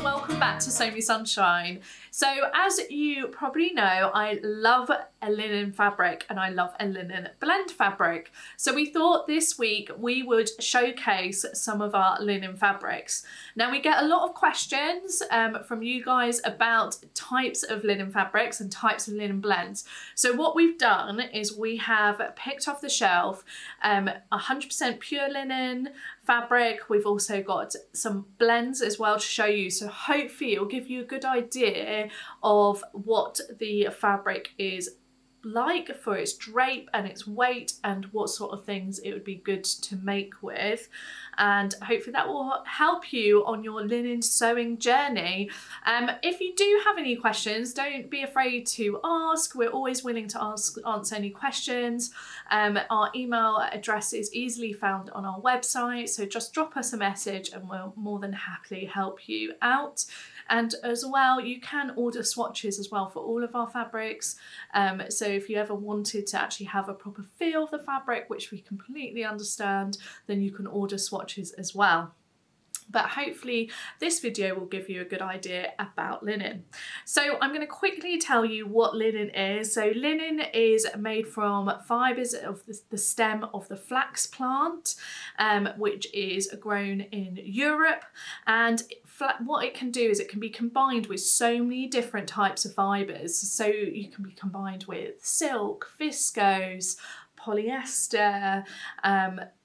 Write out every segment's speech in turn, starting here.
welcome back to Sew Me Sunshine. So as you probably know, I love a linen fabric and I love a linen blend fabric. So we thought this week we would showcase some of our linen fabrics. Now we get a lot of questions from you guys about types of linen fabrics and types of linen blends. So what we've done is we have picked off the shelf 100% pure linen fabric. We've also got some blends as well to show you, so hopefully it'll give you a good idea of what the fabric is like for its drape and its weight and what sort of things it would be good to make with, and hopefully that will help you on your linen sewing journey. If you do have any questions, don't be afraid to ask. We're always willing to answer any questions. Our email address is easily found on our website, so just drop us a message and we'll more than happily help you out. And as well, you can order swatches as well for all of our fabrics. So if you ever wanted to actually have a proper feel of the fabric, which we completely understand, then you can order swatches as well. But hopefully this video will give you a good idea about linen. So I'm going to quickly tell you what linen is. So linen is made from fibres of the stem of the flax plant, which is grown in Europe. And what it can do is it can be combined with so many different types of fibres. So you can be combined with silk, viscose, polyester,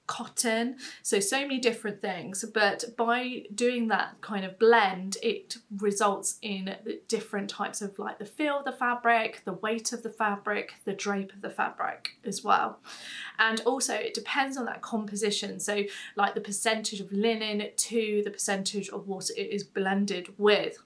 cotton, so many different things, but by doing that kind of blend it results in different types of like the feel of the fabric, the weight of the fabric, the drape of the fabric as well. And also it depends on that composition, so like the percentage of linen to the percentage of what it is blended with.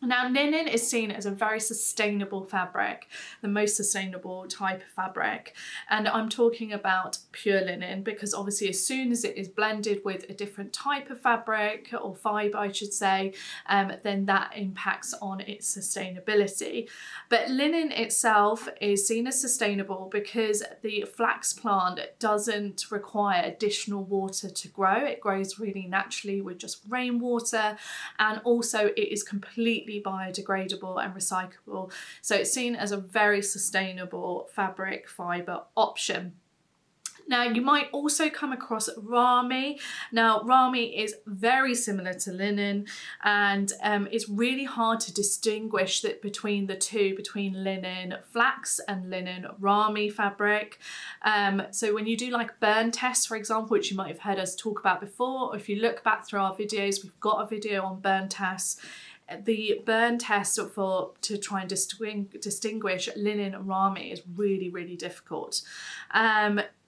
Now linen is seen as a very sustainable fabric, the most sustainable type of fabric, and I'm talking about pure linen because obviously as soon as it is blended with a different type of fabric or fibre I should say, then that impacts on its sustainability. But linen itself is seen as sustainable because the flax plant doesn't require additional water to grow. It grows really naturally with just rainwater, and also it is completely biodegradable and recyclable, so it's seen as a very sustainable fabric fibre option. Now you might also come across Ramie. Now Ramie is very similar to linen, and it's really hard to distinguish that between the two, between linen flax and linen Ramie fabric. So when you do like burn tests, for example, which you might have heard us talk about before, or if you look back through our videos, we've got a video on burn tests. The burn test to try and distinguish linen and Ramie is really difficult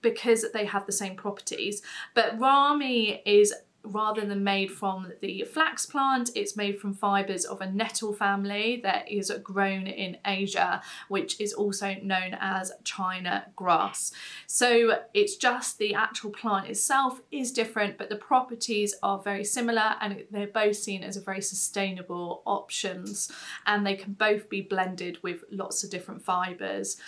because they have the same properties. But Ramie is, rather than made from the flax plant, it's made from fibres of a nettle family that is grown in Asia, which is also known as China grass. So it's just the actual plant itself is different, but the properties are very similar, and they're both seen as a very sustainable options, and they can both be blended with lots of different fibres.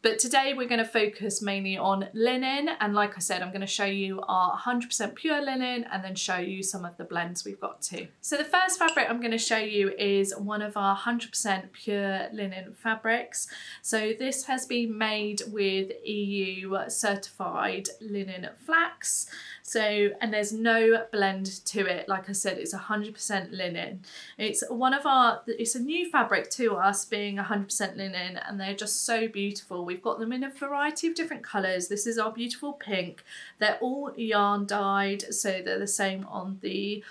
But today we're going to focus mainly on linen, and like I said, I'm going to show you our 100% pure linen and then show you some of the blends we've got too. So the first fabric I'm going to show you is one of our 100% pure linen fabrics. So this has been made with EU certified linen flax. So, and there's no blend to it. Like I said, it's 100% linen. It's a new fabric to us, being 100% linen, and they're just so beautiful. We've got them in a variety of different colours. This is our beautiful pink. They're all yarn dyed, so they're the same on the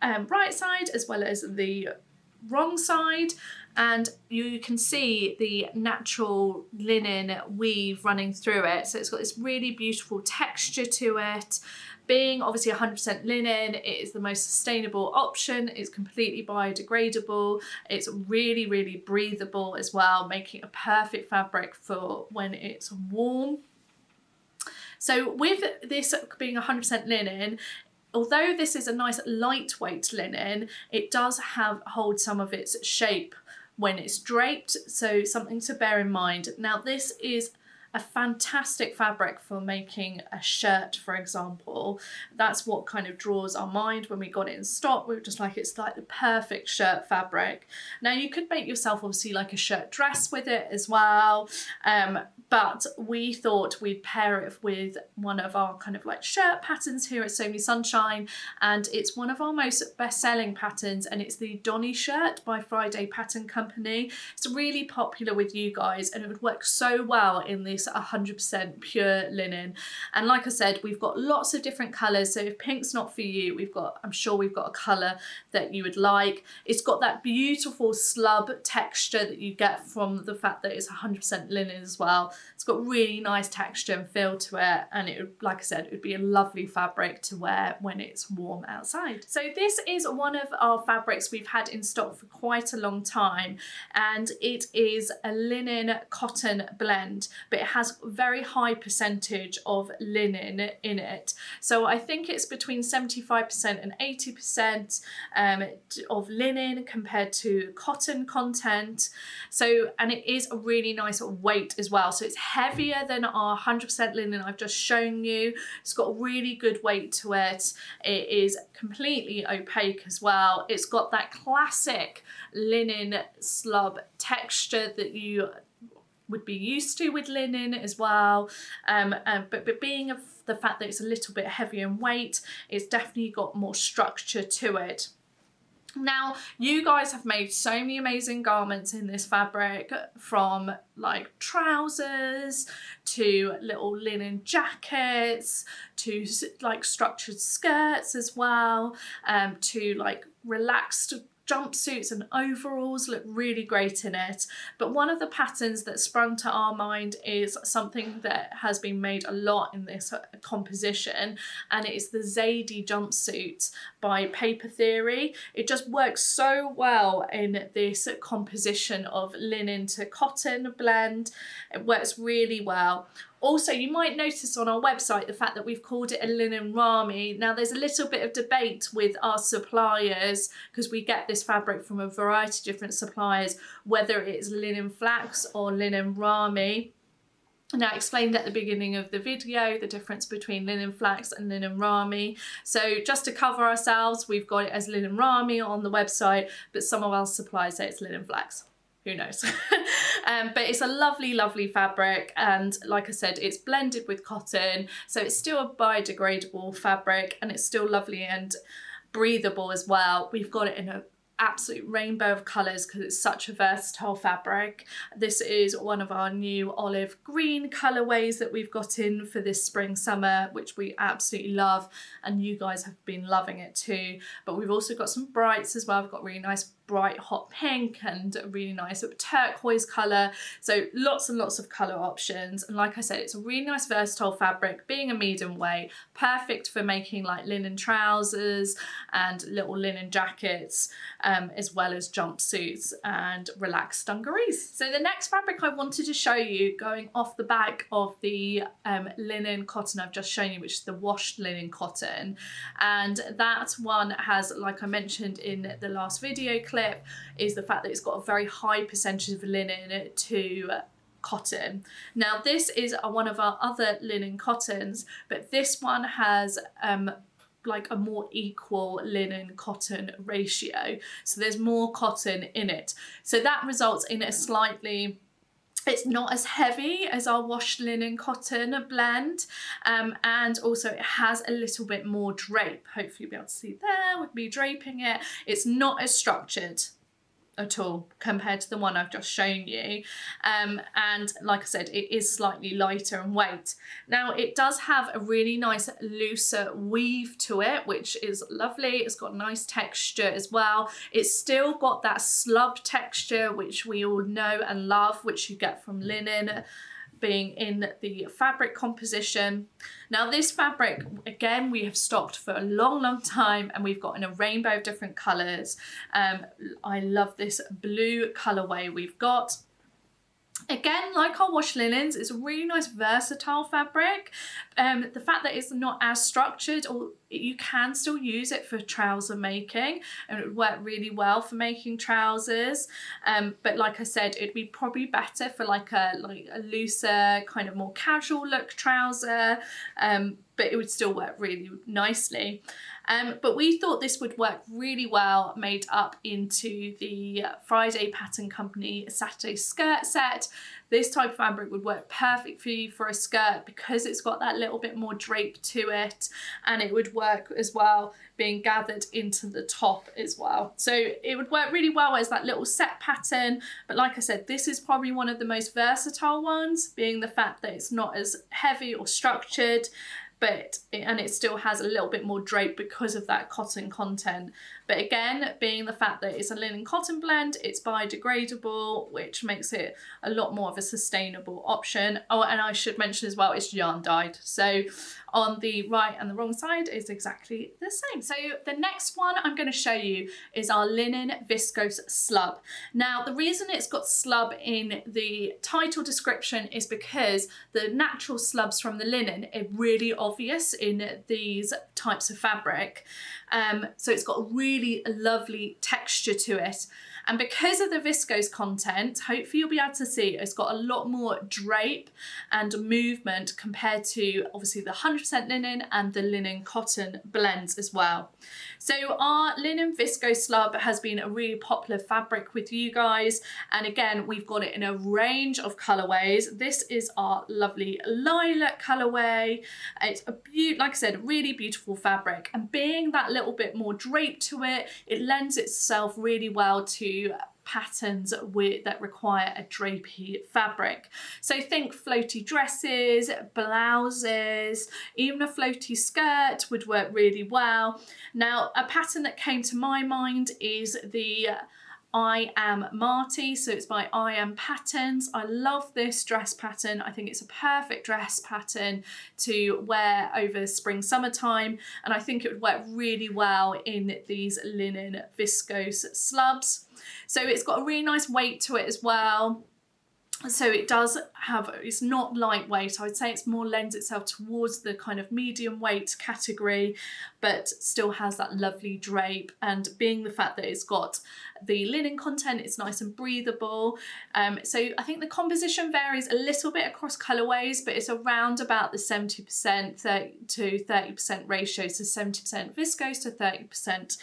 right side as well as the wrong side, and you can see the natural linen weave running through it, so it's got this really beautiful texture to it. Being obviously 100% linen, it is the most sustainable option. It's completely biodegradable. It's really breathable as well, making a perfect fabric for when it's warm. So with this being 100% linen, although this is a nice lightweight linen, it does hold some of its shape when it's draped, so something to bear in mind. Now this is a fantastic fabric for making a shirt, for example. That's what kind of draws our mind when we got it in stock. We were just like, it's like the perfect shirt fabric. Now you could make yourself obviously like a shirt dress with it as well, but we thought we'd pair it with one of our kind of like shirt patterns here at So Me Sunshine, and it's one of our most best-selling patterns, and it's the Donny Shirt by Friday Pattern Company. It's really popular with you guys, and it would work so well in this 100% pure linen. And like I said, we've got lots of different colours, so if pink's not for you, I'm sure we've got a colour that you would like. It's got that beautiful slub texture that you get from the fact that it's 100% linen as well. It's got really nice texture and feel to it, and it would, like I said, it would be a lovely fabric to wear when it's warm outside. So this is one of our fabrics we've had in stock for quite a long time, and it is a linen cotton blend, but it has very high percentage of linen in it. So I think it's between 75% and 80% of linen compared to cotton content. So, and it is a really nice weight as well. So it's heavier than our 100% linen I've just shown you. It's got a really good weight to it. It is completely opaque as well. It's got that classic linen slub texture that you would be used to with linen as well, but being the fact that it's a little bit heavier in weight, it's definitely got more structure to it. Now, you guys have made so many amazing garments in this fabric, from like trousers to little linen jackets to like structured skirts as well, to like relaxed jumpsuits and overalls. Look really great in it. But one of the patterns that sprung to our mind is something that has been made a lot in this composition, and it is the Zadie jumpsuit by Paper Theory. It just works so well in this composition of linen to cotton blend. It works really well. Also, you might notice on our website the fact that we've called it a linen Ramie. Now, there's a little bit of debate with our suppliers, because we get this fabric from a variety of different suppliers, whether it's linen flax or linen Ramie. Now, I explained at the beginning of the video the difference between linen flax and linen Ramie. So just to cover ourselves, we've got it as linen Ramie on the website, but some of our suppliers say it's linen flax. Who knows? But it's a lovely, lovely fabric, and like I said, it's blended with cotton, so it's still a biodegradable fabric, and it's still lovely and breathable as well. We've got it in an absolute rainbow of colours because it's such a versatile fabric. This is one of our new olive green colourways that we've got in for this spring summer, which we absolutely love, and you guys have been loving it too. But we've also got some brights as well. We've got really nice bright hot pink and a really nice turquoise colour, so lots and lots of colour options. And like I said, it's a really nice versatile fabric, being a medium weight, perfect for making like linen trousers and little linen jackets, as well as jumpsuits and relaxed dungarees. So the next fabric I wanted to show you, going off the back of the linen cotton I've just shown you, which is the washed linen cotton, and that one has, like I mentioned in the last video clip, is the fact that it's got a very high percentage of linen to cotton. Now, this is one of our other linen cottons, but this one has like a more equal linen cotton ratio, so there's more cotton in it, so that results in a slightly, it's not as heavy as our washed linen cotton blend, and also it has a little bit more drape. Hopefully you'll be able to see there with me draping it. It's not as structured at all compared to the one I've just shown you, and like I said, it is slightly lighter in weight. Now, it does have a really nice looser weave to it, which is lovely. It's got nice texture as well. It's still got that slub texture, which we all know and love, which you get from linen being in the fabric composition. Now, this fabric, again, we have stocked for a long, long time, and we've got in a rainbow of different colours. I love this blue colourway we've got. Again, like our wash linens, it's a really nice versatile fabric, the fact that it's not as structured, or you can still use it for trouser making, and it would work really well for making trousers, but like I said, it'd be probably better for like a looser kind of more casual look trouser, but it would still work really nicely. But we thought this would work really well made up into the Friday Pattern Company Saturday skirt set. This type of fabric would work perfect for you for a skirt because it's got that little bit more drape to it, and it would work as well being gathered into the top as well. So it would work really well as that little set pattern, but like I said, this is probably one of the most versatile ones, being the fact that it's not as heavy or structured, and it still has a little bit more drape because of that cotton content. But again, being the fact that it's a linen cotton blend, it's biodegradable, which makes it a lot more of a sustainable option. Oh, and I should mention as well, it's yarn dyed. So on the right and the wrong side is exactly the same. So the next one I'm going to show you is our linen viscose slub. Now, the reason it's got slub in the title description is because the natural slubs from the linen are really obvious in these types of fabric. So it's got a really lovely texture to it. And because of the viscose content, hopefully you'll be able to see it's got a lot more drape and movement compared to obviously the 100% linen and the linen cotton blends as well. So our linen viscose slub has been a really popular fabric with you guys. And again, we've got it in a range of colorways. This is our lovely lilac colorway. It's like I said, a really beautiful fabric. And being that little bit more drape to it, it lends itself really well to patterns that require a drapey fabric. So think floaty dresses, blouses, even a floaty skirt would work really well. Now, a pattern that came to my mind is the I Am Marty, so it's by I Am Patterns. I love this dress pattern. I think it's a perfect dress pattern to wear over spring, summertime, and I think it would work really well in these linen viscose slubs. So it's got a really nice weight to it as well. So it does have, it's not lightweight. I would say it's more lends itself towards the kind of medium weight category, but still has that lovely drape. And being the fact that it's got the linen content, it's nice and breathable. So I think the composition varies a little bit across colorways, but it's around about the 70% to 30% ratio. So 70% viscose to 30%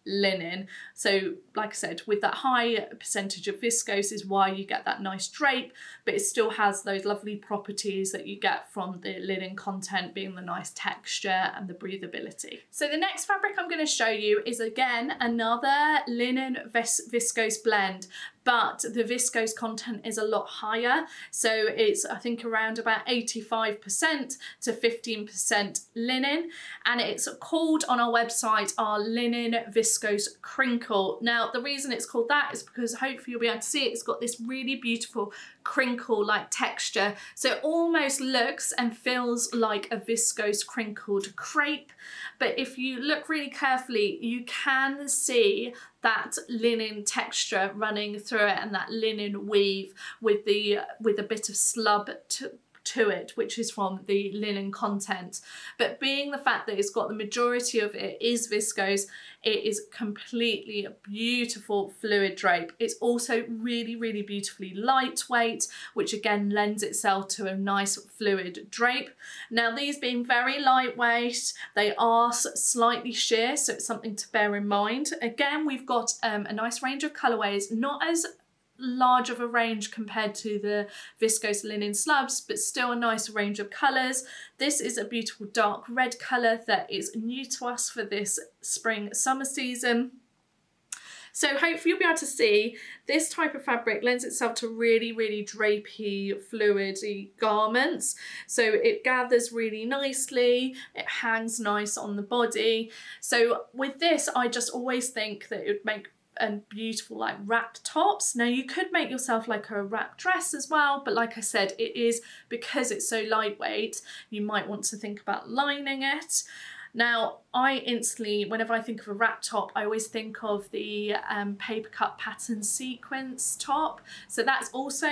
linen. So like I said, with that high percentage of viscose is why you get that nice drape, but it still has those lovely properties that you get from the linen content, being the nice texture and the breathability. So the next fabric I'm going to show you is again another linen viscose blend, but the viscose content is a lot higher. So it's, I think, around about 85% to 15% linen, and it's called on our website our linen viscose crinkle. Now, the reason it's called that is because hopefully you'll be able to see it. It's got this really beautiful crinkle-like texture. So it almost looks and feels like a viscose crinkled crepe. But if you look really carefully, you can see that linen texture running through it and that linen weave with a bit of slub to it, which is from the linen content. But being the fact that it's got the majority of it is viscose, it is completely a beautiful fluid drape. It's also really, really beautifully lightweight, which again lends itself to a nice fluid drape. Now, these being very lightweight, they are slightly sheer, so it's something to bear in mind. Again, we've got a nice range of colorways, not as large of a range compared to the viscose linen slubs, but still a nice range of colours. This is a beautiful dark red colour that is new to us for this spring summer season. So hopefully you'll be able to see this type of fabric lends itself to really, really drapey, fluidy garments. So it gathers really nicely, it hangs nice on the body. So with this, I just always think that it would make and beautiful like wrapped tops. Now you could make yourself like a wrapped dress as well, but like I said, it is, because it's so lightweight, you might want to think about lining it. Now, I instantly, whenever I think of a wrap top, I always think of the Papercut pattern sequence top. So that's also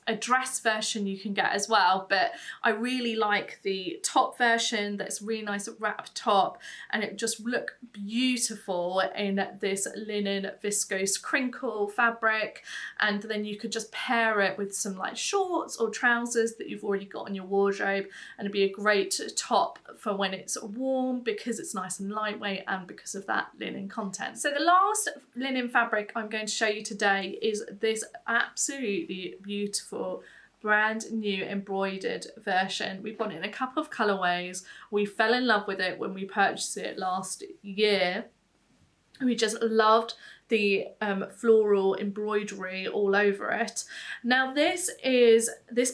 a dress version you can get as well, but I really like the top version that's really nice wrap top, and it just look beautiful in this linen viscose crinkle fabric. And then you could just pair it with some like shorts or trousers that you've already got in your wardrobe, and it'd be a great top for when it's warm because it's nice and lightweight and because of that linen content. So the last linen fabric I'm going to show you today is this absolutely beautiful brand new embroidered version. We've got it in a couple of colorways. We fell in love with it when we purchased it last year. We just loved the floral embroidery all over it. Now this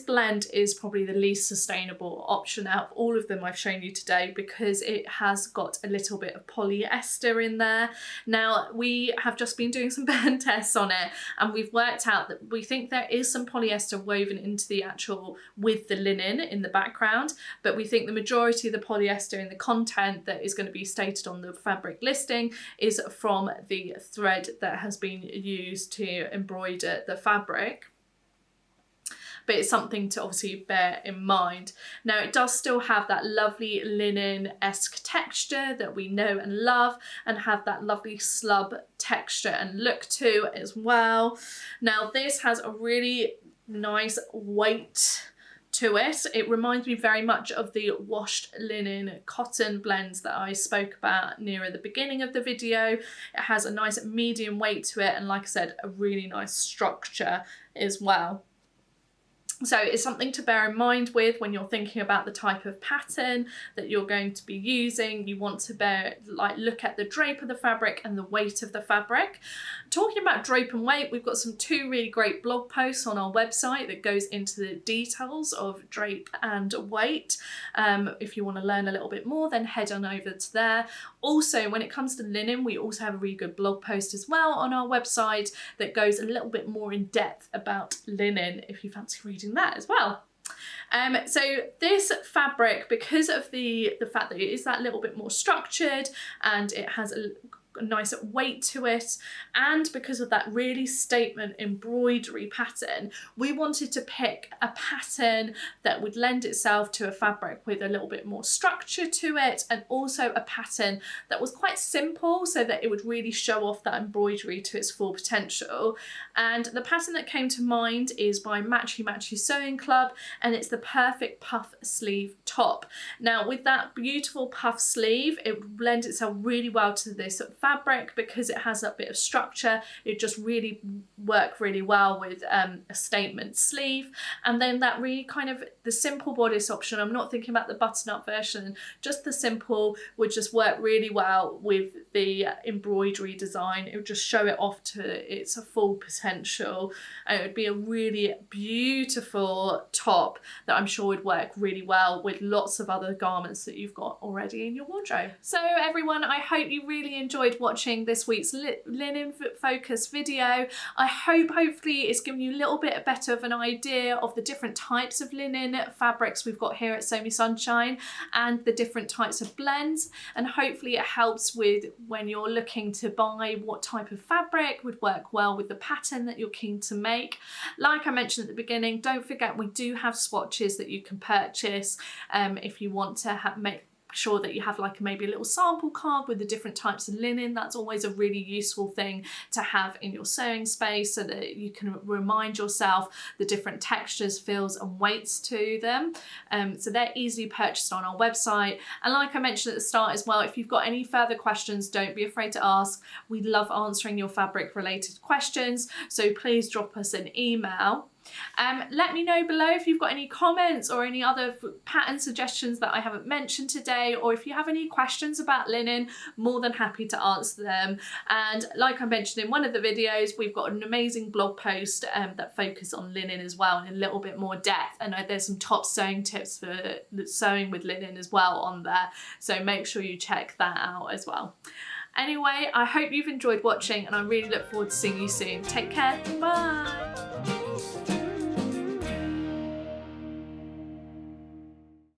blend is probably the least sustainable option out of all of them I've shown you today, because it has got a little bit of polyester in there. Now we have just been doing some burn tests on it, and we've worked out that we think there is some polyester woven into the actual with the linen in the background, but we think the majority of the polyester in the content that is going to be stated on the fabric listing is from the thread that has been used to embroider the fabric. But it's something to obviously bear in mind. Now it does still have that lovely linen-esque texture that we know and love, and have that lovely slub texture and look to as well. Now this has a really nice weight to it. It reminds me very much of the washed linen cotton blends that I spoke about nearer the beginning of the video. It has a nice medium weight to it, and like I said, a really nice structure as well. So it's something to bear in mind with when you're thinking about the type of pattern that you're going to be using. You want to look at the drape of the fabric and the weight of the fabric. Talking about drape and weight, we've got two really great blog posts on our website that goes into the details of drape and weight. If you want to learn a little bit more, then head on over to there. Also, when it comes to linen, we also have a really good blog post as well on our website that goes a little bit more in depth about linen, if you fancy reading that as well. So this fabric, because of the fact that it is that little bit more structured and it has a nice weight to it, and because of that really statement embroidery pattern, we wanted to pick a pattern that would lend itself to a fabric with a little bit more structure to it, and also a pattern that was quite simple so that it would really show off that embroidery to its full potential. And the pattern that came to mind is by Matchy Sewing Club, and it's the perfect puff sleeve top. Now with that beautiful puff sleeve, it blends itself really well to this fabric because it has that bit of structure. It just really work really well with a statement sleeve. And then that really kind of the simple bodice option, I'm not thinking about the button-up version, just the simple would just work really well with the embroidery design. It would just show it off to its full potential, and it would be a really beautiful top that I'm sure would work really well with lots of other garments that you've got already in your wardrobe. So everyone, I hope you really enjoyed watching this week's linen focus video. I hope hopefully it's given you a little bit better of an idea of the different types of linen fabrics we've got here at Sew Me Sunshine, and the different types of blends, and hopefully it helps with when you're looking to buy what type of fabric would work well with the pattern that you're keen to make. Like I mentioned at the beginning, don't forget we do have swatches that you can purchase if you want to make sure that you have like maybe a little sample card with the different types of linen. That's always a really useful thing to have in your sewing space so that you can remind yourself the different textures, feels and weights to them. So they're easily purchased on our website. And like I mentioned at the start as well, if you've got any further questions, don't be afraid to ask. We love answering your fabric related questions, so please drop us an email. Let me know below if you've got any comments or any other pattern suggestions that I haven't mentioned today, or if you have any questions about linen, more than happy to answer them. And like I mentioned in one of the videos, we've got an amazing blog post that focus on linen as well in a little bit more depth, and there's some top sewing tips for sewing with linen as well on there, so make sure you check that out as well. Anyway, I hope you've enjoyed watching, and I really look forward to seeing you soon. Take care, bye!